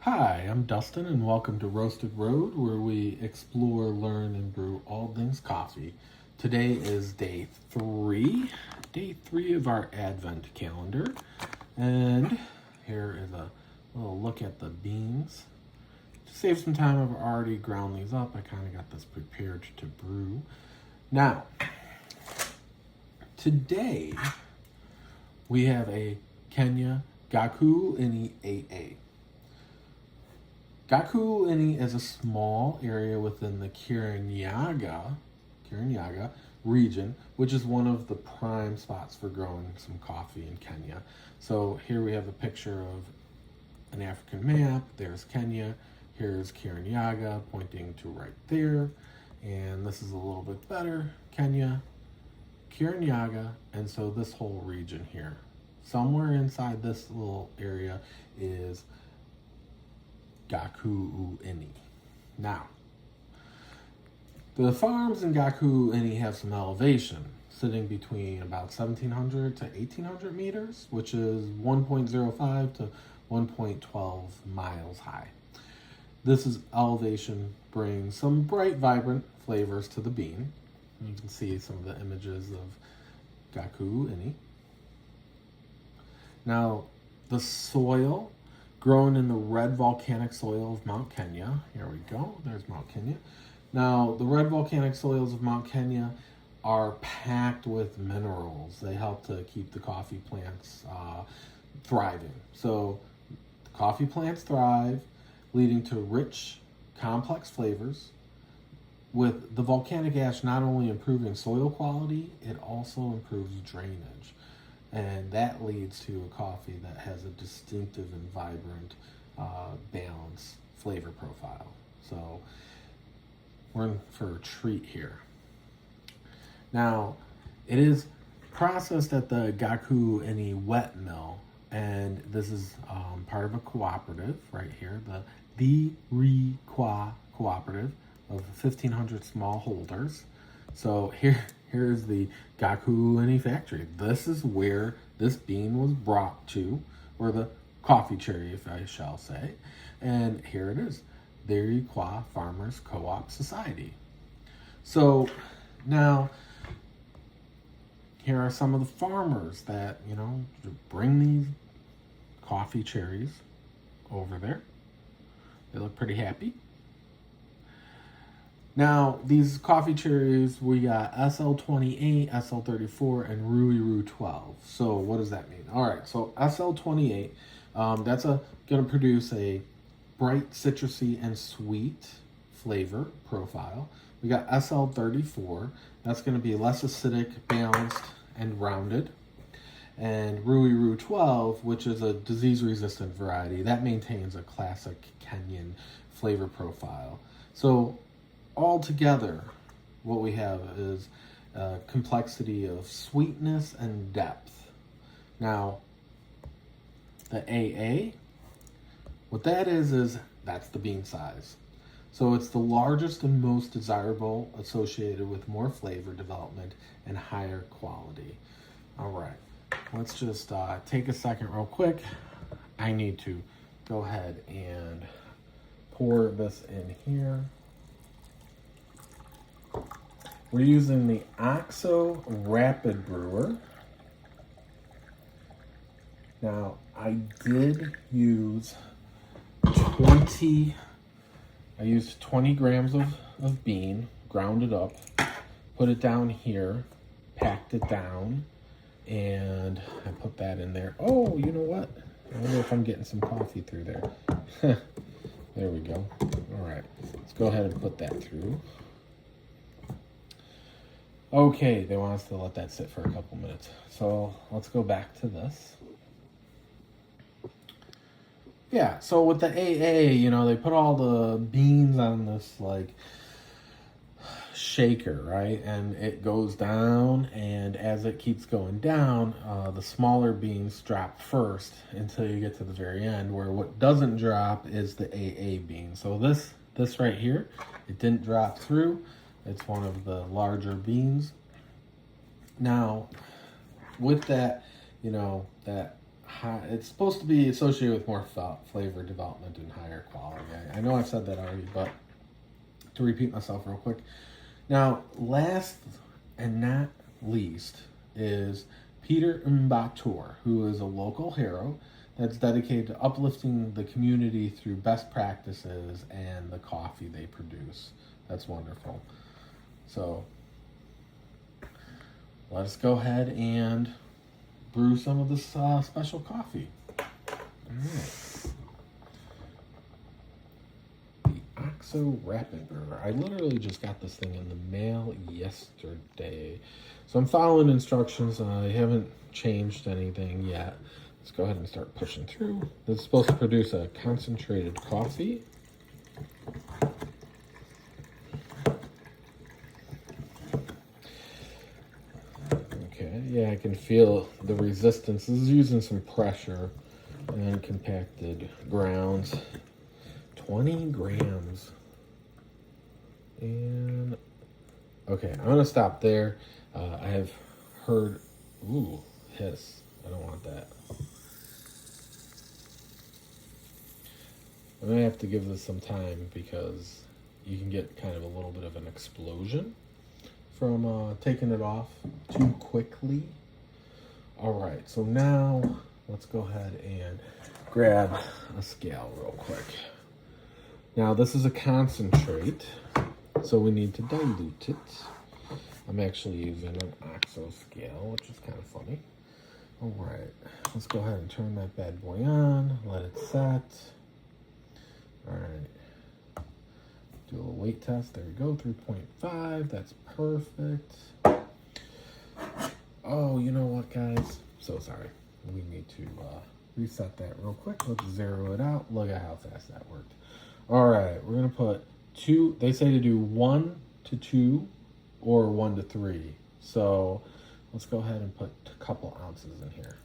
Hi, I'm Dustin, and welcome to Roasted Road, where we explore, learn, and brew all things coffee. Today is day three of our Advent calendar, and here is a little look at the beans. To save some time, I've already ground these up. I kind of got this prepared to brew. Now, today we have a Kenya Gaku Ini AA. Gaku Ini is a small area within the Kirinyaga region, which is one of the prime spots for growing some coffee in Kenya. So here we have a picture of an African map. There's Kenya. Here's Kirinyaga pointing to right there. And this is a little bit better. Kenya, Kirinyaga, and so this whole region here. Somewhere inside this little area is Gaku Ini. Now, the farms in Gaku Ini have some elevation, sitting between about 1,700 to 1,800 meters, which is 1.05 to 1.12 miles high. Elevation brings some bright, vibrant flavors to the bean. You can see some of the images of Gaku Ini. Now, the soil grown in the red volcanic soil of Mount Kenya. Here we go. There's Mount Kenya. Now, the red volcanic soils of Mount Kenya are packed with minerals. They help to keep the coffee plants thriving. So, the coffee plants thrive, leading to rich, complex flavors. With the volcanic ash not only improving soil quality, it also improves drainage. And that leads to a coffee that has a distinctive and vibrant, balanced flavor profile. So we're in for a treat here. Now, it is processed at the Gaku Ini wet mill, and this is part of a cooperative right here, the Re-Qua Cooperative of 1,500 smallholders. So here's the Gaku Ini factory. This is where this bean was brought to, or the coffee cherry, if I shall say. And here it is, the Re-Qua Farmers Co-op Society. So now, here are some of the farmers that, bring these coffee cherries over there. They look pretty happy. Now, these coffee cherries, we got SL28, SL34, and Ruiru 12. So what does that mean? All right, so SL28, that's going to produce a bright, citrusy, and sweet flavor profile. We got SL34, that's going to be less acidic, balanced, and rounded. And Ruiru 12, which is a disease-resistant variety, that maintains a classic Kenyan flavor profile. So all together, what we have is a complexity of sweetness and depth. Now, the AA, what that is that's the bean size. So it's the largest and most desirable, associated with more flavor development and higher quality. All right, let's just take a second real quick. I need to go ahead and pour this in here. We're using the OXO Rapid Brewer. Now, I did use 20 grams of bean, ground it up, put it down here, packed it down, and I put that in there. Oh, you know what? I wonder if I'm getting some coffee through there. There we go. All right, let's go ahead and put that through. Okay, they want us to let that sit for a couple minutes. So let's go back to this. Yeah, so with the AA, they put all the beans on this shaker, right? And it goes down, and as it keeps going down, the smaller beans drop first until you get to the very end, where what doesn't drop is the AA bean. So this right here, it didn't drop through. It's one of the larger beans. Now, with that, that it's supposed to be associated with more flavor development and higher quality. I know I've said that already, but to repeat myself real quick. Now, last and not least is Peter Mbator, who is a local hero that's dedicated to uplifting the community through best practices and the coffee they produce. That's wonderful. So let us go ahead and brew some of this special coffee. All right. The OXO Rapid Brewer. I literally just got this thing in the mail yesterday. So I'm following instructions. I haven't changed anything yet. Let's go ahead and start pushing through. It's supposed to produce a concentrated coffee. Okay, yeah, I can feel the resistance. This is using some pressure and compacted grounds. 20 grams. And okay, I'm gonna stop there. I have heard, ooh, hiss. I don't want that. I'm gonna have to give this some time because you can get kind of a little bit of an explosion from taking it off too quickly. All right, so now let's go ahead and grab a scale real quick. Now this is a concentrate, so we need to dilute it. I'm actually using an OXO scale, which is kind of funny. All right, let's go ahead and turn that bad boy on, let it set. All right, do a little weight test. There we go, 3.5, that's perfect. Oh, you know what, guys? So sorry. We need to reset that real quick. Let's zero it out. Look at how fast that worked. All right, we're gonna put 2, they say to do 1 to 2 or 1 to 3. So let's go ahead and put a couple ounces in here.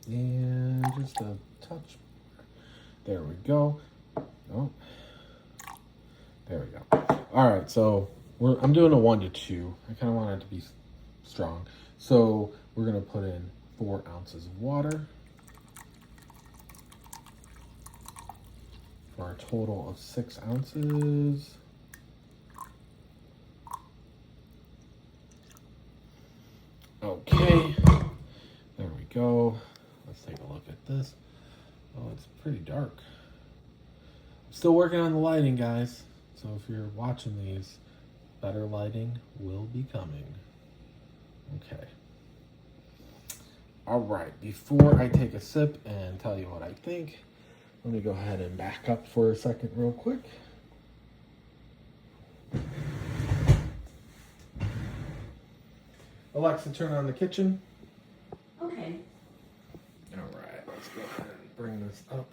And just a touch. There we go. Oh, there we go. All right, so I'm doing a 1 to 2. I kind of want it to be strong. So we're gonna put in 4 ounces of water for a total of 6 ounces. Okay, there we go. Let's take a look at this. Oh, it's pretty dark. I'm still working on the lighting, guys. So if you're watching these, better lighting will be coming. Okay. All right, before I take a sip and tell you what I think, let me go ahead and back up for a second real quick. Alexa, turn on the kitchen. Okay. All right, let's go ahead and bring this up.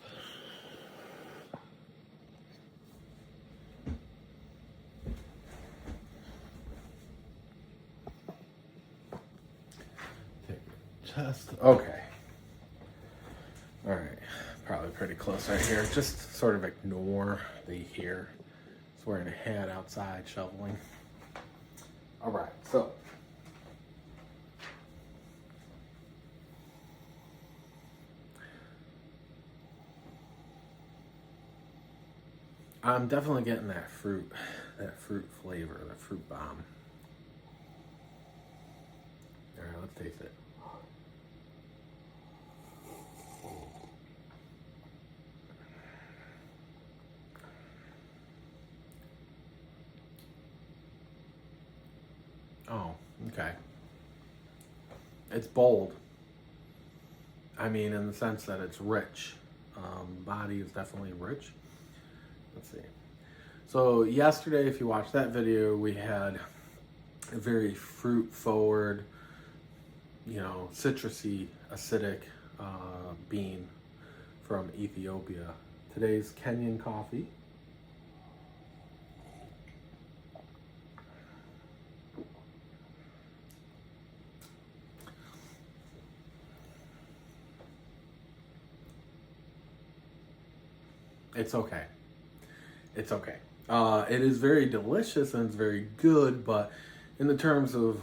Take a chest. Okay. All right, probably pretty close right here. Just sort of ignore the here. He's wearing a hat outside shoveling. All right, so I'm definitely getting that fruit flavor, that fruit bomb. All right, let's taste it. Oh, okay. It's bold. I mean, in the sense that it's rich. Body is definitely rich. Let's see. So yesterday, if you watched that video, we had a very fruit-forward, citrusy, acidic bean from Ethiopia. Today's Kenyan coffee. It's okay. It's okay. It is very delicious and it's very good, but in the terms of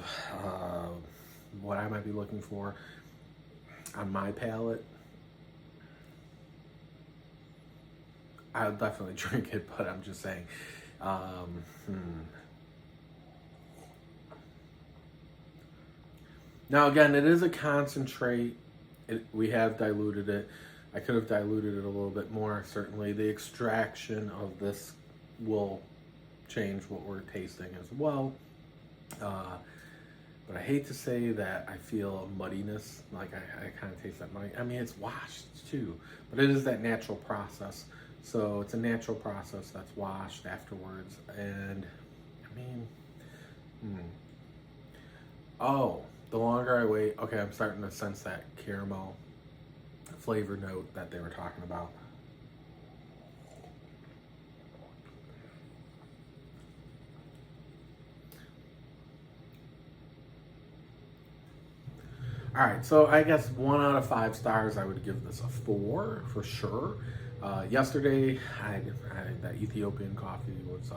what I might be looking for on my palate, I'll definitely drink it, but I'm just saying. Now again, it is a concentrate. We have diluted it. I could have diluted it a little bit more. Certainly, the extraction of this will change what we're tasting as well. But I hate to say that I feel a muddiness, like I kind of taste that muddy. I mean, it's washed too, but it is that natural process. So it's a natural process that's washed afterwards. And I mean, oh, the longer I wait, okay, I'm starting to sense that caramel flavor note that they were talking about. All right, so I guess 1 out of 5 stars, I would give this a 4 for sure. Yesterday, that Ethiopian coffee was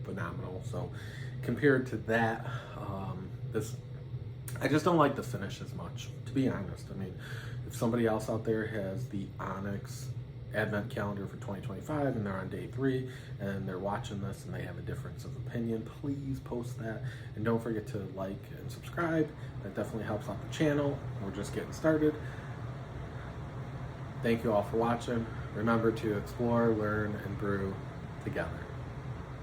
phenomenal. So compared to that, this, I just don't like the finish as much, to be honest. I mean, if somebody else out there has the ONYX Advent calendar for 2025 and they're on day 3 and they're watching this and they have a difference of opinion, please post that. And don't forget to like and subscribe. That definitely helps out the channel. We're just getting started. Thank you all for watching. Remember to explore, learn, and brew together.